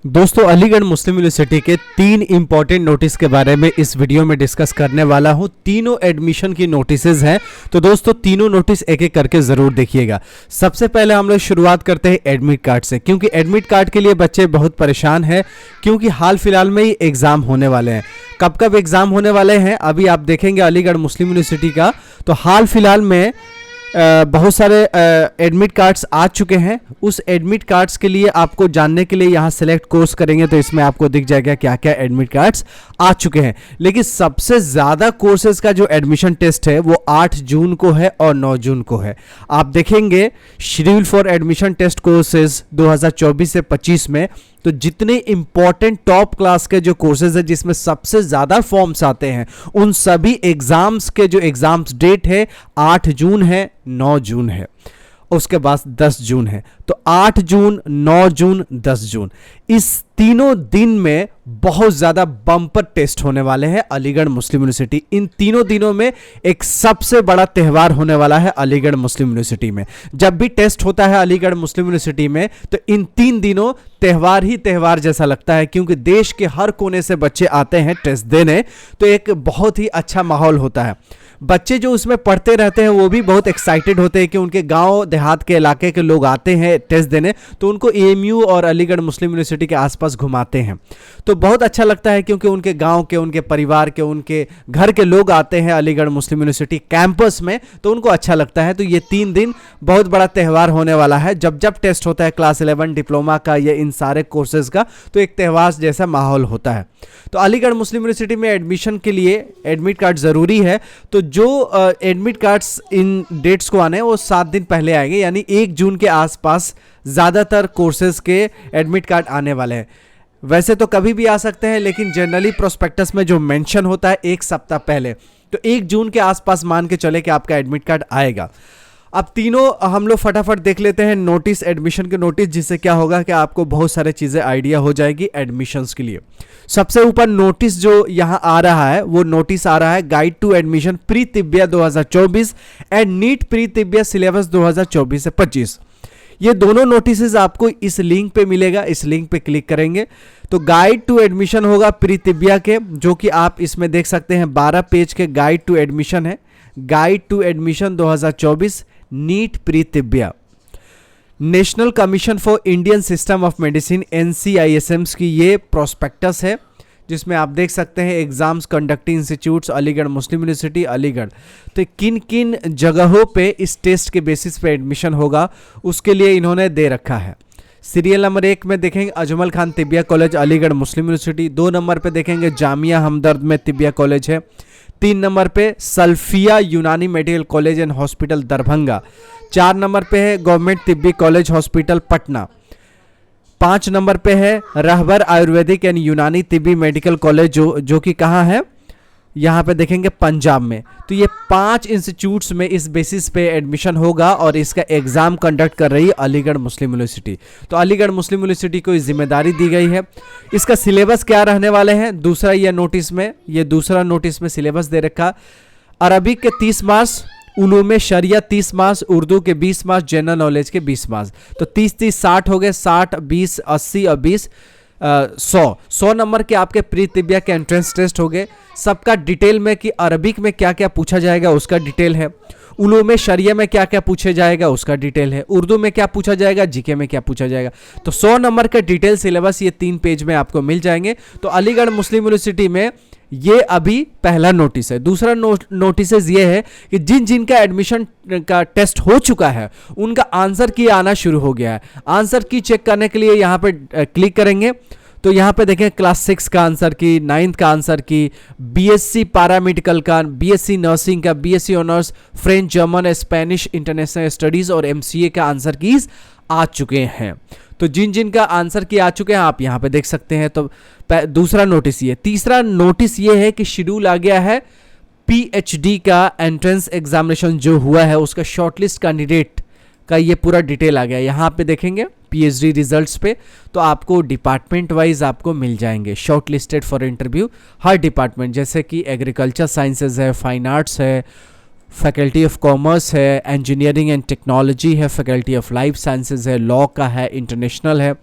दोस्तों अलीगढ़ मुस्लिम यूनिवर्सिटी के 3 important notice के बारे में इस वीडियो में डिस्कस करने वाला हूं। तीनों एडमिशन की नोटिसेज हैं, तो दोस्तों तीनों नोटिस एक एक करके जरूर देखिएगा। सबसे पहले हम लोग शुरुआत करते हैं एडमिट कार्ड से, क्योंकि एडमिट कार्ड के लिए बच्चे बहुत परेशान हैं, क्योंकि हाल फिलहाल में ही एग्जाम होने वाले हैं। कब कब एग्जाम होने वाले हैं अभी आप देखेंगे अलीगढ़ मुस्लिम यूनिवर्सिटी का, तो हाल फिलहाल में बहुत सारे एडमिट कार्ड्स आ चुके हैं। उस एडमिट कार्ड्स के लिए आपको जानने के लिए यहाँ सेलेक्ट कोर्स करेंगे तो इसमें आपको दिख जाएगा क्या क्या एडमिट कार्ड्स आ चुके हैं। लेकिन सबसे ज़्यादा कोर्सेज का जो एडमिशन टेस्ट है वो 8 जून को है और 9 जून को है। आप देखेंगे schedule for admission test courses 2024 से 25 में, तो जितने इंपॉर्टेंट टॉप क्लास के जो कोर्सेज है जिसमें सबसे ज़्यादा फॉर्म्स आते हैं, उन सभी एग्जाम्स के जो एग्जाम्स डेट है 8 जून है, 9 जून है, उसके बाद 10 जून है। तो 8 जून, 9 जून, 10 जून, इस तीनों दिन में बहुत ज़्यादा बम्पर टेस्ट होने वाले हैं अलीगढ़ मुस्लिम यूनिवर्सिटी। इन तीनों दिनों में एक सबसे बड़ा त्यौहार होने वाला है अलीगढ़ मुस्लिम यूनिवर्सिटी में। जब भी टेस्ट होता है अलीगढ़ मुस्लिम यूनिवर्सिटी में तो इन 3 दिनों त्यौहार ही त्यौहार जैसा लगता है, क्योंकि देश के हर कोने से बच्चे आते हैं टेस्ट देने, तो एक बहुत ही अच्छा माहौल होता है। बच्चे जो उसमें पढ़ते रहते हैं वो भी बहुत एक्साइटेड होते हैं कि उनके गांव देहात के इलाके के लोग आते हैं टेस्ट देने, तो उनको एएमयू और अलीगढ़ मुस्लिम यूनिवर्सिटी के आसपास घुमाते हैं, तो बहुत अच्छा लगता है, क्योंकि उनके गांव के, उनके परिवार के, उनके घर के लोग आते हैं अलीगढ़ मुस्लिम यूनिवर्सिटी कैंपस में, तो उनको अच्छा लगता है। तो ये 3 दिन बहुत बड़ा त्यौहार होने वाला है। जब जब टेस्ट होता है क्लास 11 डिप्लोमा का या इन सारे कोर्सेज का, तो एक त्यौहार जैसा माहौल होता है। तो अलीगढ़ मुस्लिम यूनिवर्सिटी में एडमिशन के लिए एडमिट कार्ड ज़रूरी है। तो जो एडमिट कार्ड्स इन डेट्स को आने हैं वो 7 दिन पहले आएंगे, यानी 1 जून के आसपास ज़्यादातर कोर्सेज के एडमिट कार्ड आने वाले हैं। वैसे तो कभी भी आ सकते हैं, लेकिन जनरली प्रोस्पेक्टस में जो मेंशन होता है 1 सप्ताह पहले, तो 1 जून के आसपास मान के चले कि आपका एडमिट कार्ड आएगा। अब तीनों हम लोग फटाफट देख लेते हैं नोटिस, एडमिशन के नोटिस, जिससे क्या होगा कि आपको बहुत सारे चीज़ें आइडिया हो जाएगी एडमिशन्स के लिए। सबसे ऊपर नोटिस जो यहाँ आ रहा है वो नोटिस आ रहा है guide to admission pre Tibbia 2024 and NEET pre Tibbia syllabus 2024 से 25। ये दोनों नोटिसेस आपको इस लिंक पे मिलेगा। इस लिंक पे क्लिक करेंगे तो गाइड टू एडमिशन होगा प्री तिब्बिया के, जो कि आप इसमें देख सकते हैं 12 पेज के गाइड टू एडमिशन है। Guide to admission 2024 NEET pre Tibbia. National Commission for Indian System of Medicine NCISMs की ये प्रोस्पेक्टस है, जिसमें आप देख सकते हैं एग्जाम्स कंडक्टिंग इंस्टीट्यूट्स अलीगढ़ मुस्लिम यूनिवर्सिटी अलीगढ़। तो किन किन जगहों पे इस टेस्ट के बेसिस पे एडमिशन होगा उसके लिए इन्होंने दे रखा है। सीरियल नंबर 1 में देखेंगे अजमल खान तिब्बिया कॉलेज अलीगढ़ मुस्लिम यूनिवर्सिटी। 2 नंबर पे देखेंगे जामिया हमदर्द में तिब्बिया कॉलेज है। 3 नंबर पे Salfiya Unani medical college and hospital Darbhanga. 4 number पे है government Tibbi college hospital Patna. 5 number पे है रहबर आयुर्वेदिक एंड यूनानी तिब्बी मेडिकल कॉलेज, जो कि कहाँ है, यहाँ पे देखेंगे पंजाब में। तो ये 5 इंस्टीट्यूट्स में इस बेसिस पे एडमिशन होगा और इसका एग्जाम कंडक्ट कर रही है अलीगढ़ मुस्लिम यूनिवर्सिटी। तो अलीगढ़ मुस्लिम यूनिवर्सिटी को इस जिम्मेदारी दी गई है। इसका सिलेबस क्या रहने वाले हैं, दूसरा दूसरा नोटिस में सिलेबस दे रखा। अरबिक के 30 मार्क्स, उलूम शरिया 30 मार्क्स, उर्दू के 20 मार्क्स, जनरल नॉलेज के 20 मार्क्स। तो 30-30 60 हो गए, 60 20 80 और 20 100 नंबर के आपके प्री तिब्बिया के एंट्रेंस टेस्ट हो गए। सबका डिटेल में कि अरबिक में क्या क्या पूछा जाएगा उसका डिटेल है, उलूम शरिया में क्या क्या पूछा जाएगा उसका डिटेल है, उर्दू में क्या पूछा जाएगा, जीके में क्या पूछा जाएगा। तो 100 नंबर का डिटेल सिलेबस ये 3 पेज में आपको मिल जाएंगे। तो अलीगढ़ मुस्लिम यूनिवर्सिटी में ये अभी पहला नोटिस है। दूसरा नोटिस ये है कि जिन जिनका एडमिशन का टेस्ट हो चुका है उनका आंसर की आना शुरू हो गया है। आंसर की चेक करने के लिए यहाँ पे क्लिक करेंगे तो यहाँ पे देखें क्लास 6 का आंसर की, 9th का आंसर की, BSc पैरामेडिकल का, BSc नर्सिंग का, BSc honours French German Spanish international studies और MCA का आंसर कीज आ चुके हैं। तो जिन जिन का आंसर की आ चुके हैं आप यहाँ पे देख सकते हैं। तो दूसरा नोटिस ये। तीसरा नोटिस ये है कि शेड्यूल आ गया है PhD का एंट्रेंस एग्जामिनेशन जो हुआ है उसका शॉर्टलिस्ट कैंडिडेट का ये पूरा डिटेल आ गया। यहाँ पे देखेंगे PhD रिजल्ट्स पे, तो आपको डिपार्टमेंट वाइज आपको मिल जाएंगे शॉर्ट लिस्टेड फॉर इंटरव्यू हर डिपार्टमेंट, जैसे कि एग्रीकल्चर साइंसेज है, फाइन आर्ट्स है, फैकल्टी ऑफ कॉमर्स है, इंजीनियरिंग एंड टेक्नोलॉजी है, फैकल्टी ऑफ लाइफ साइंसेज है, लॉ का है, इंटरनेशनल है,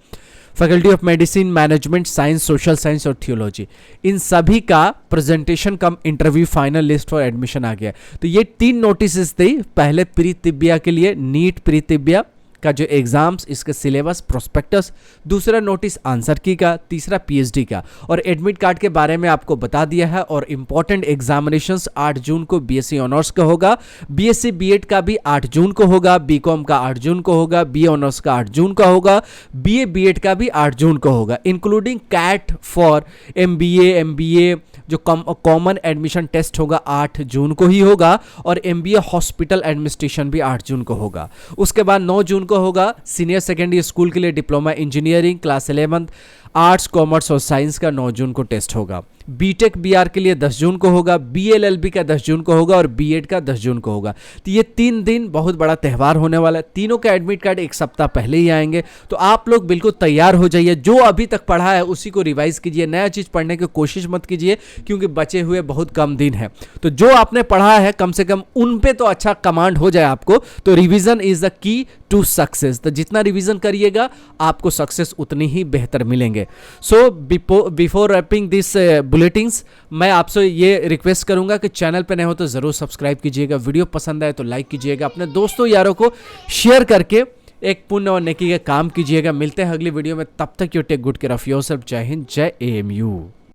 faculty of medicine, management science, social science और थियोलॉजी, इन सभी का presentation cum interview final list for admission आ गया। तो ये 3 नोटिस थी, पहले प्री तिब्बिया के लिए, नीट प्री तिब्बिया का जो एग्जाम्स, इसका सिलेबस, प्रोस्पेक्टस, दूसरा नोटिस आंसर की का, तीसरा पीएचडी का, और एडमिट कार्ड के बारे में आपको बता दिया है। और इंपॉर्टेंट एग्जामिनेशंस 8 जून को बीएससी ऑनर्स का होगा, बीएससी बीएड का भी 8 जून को होगा, बीकॉम का 8 जून को होगा, बीए ऑनर्स का 8 जून का होगा, बीए बीएड का भी 8 जून को होगा, इंक्लूडिंग कैट फॉर एमबीए जो कॉमन एडमिशन टेस्ट होगा 8 जून को ही होगा, और एमबीए हॉस्पिटल एडमिनिस्ट्रेशन भी 8 जून को होगा। उसके बाद 9 जून को होगा सीनियर सेकेंडरी स्कूल के लिए diploma engineering class 11 arts, commerce और साइंस का 9 जून को टेस्ट होगा। बीटेक बीआर के लिए 10 जून को होगा, बीएलएलबी का 10 जून को होगा और बीएड का 10 जून को होगा। तो ये 3 दिन बहुत बड़ा त्यौहार होने वाला है। तीनों का एडमिट कार्ड एक सप्ताह पहले ही आएंगे, तो आप लोग बिल्कुल तैयार हो जाइए। जो अभी तक पढ़ा है उसी को रिवाइज कीजिए, नया चीज पढ़ने की कोशिश मत कीजिए, क्योंकि बचे हुए बहुत कम दिन है। तो जो आपने पढ़ा है कम से कम उन पे तो अच्छा कमांड हो जाए आपको। तो revision is the key to success. तो जितना रिवीजन करिएगा आपको सक्सेस उतनी ही बेहतर मिलेंगे। So before wrapping this bulletins, मैं आपसे ये रिक्वेस्ट करूंगा कि चैनल पे नए हो तो जरूर सब्सक्राइब कीजिएगा, वीडियो पसंद आए तो लाइक कीजिएगा, अपने दोस्तों यारों को शेयर करके एक पुण्य और नेकी का काम कीजिएगा। मिलते हैं अगली वीडियो में, तब तक you take good care of yourself. जय हिंद, जय एएमयू।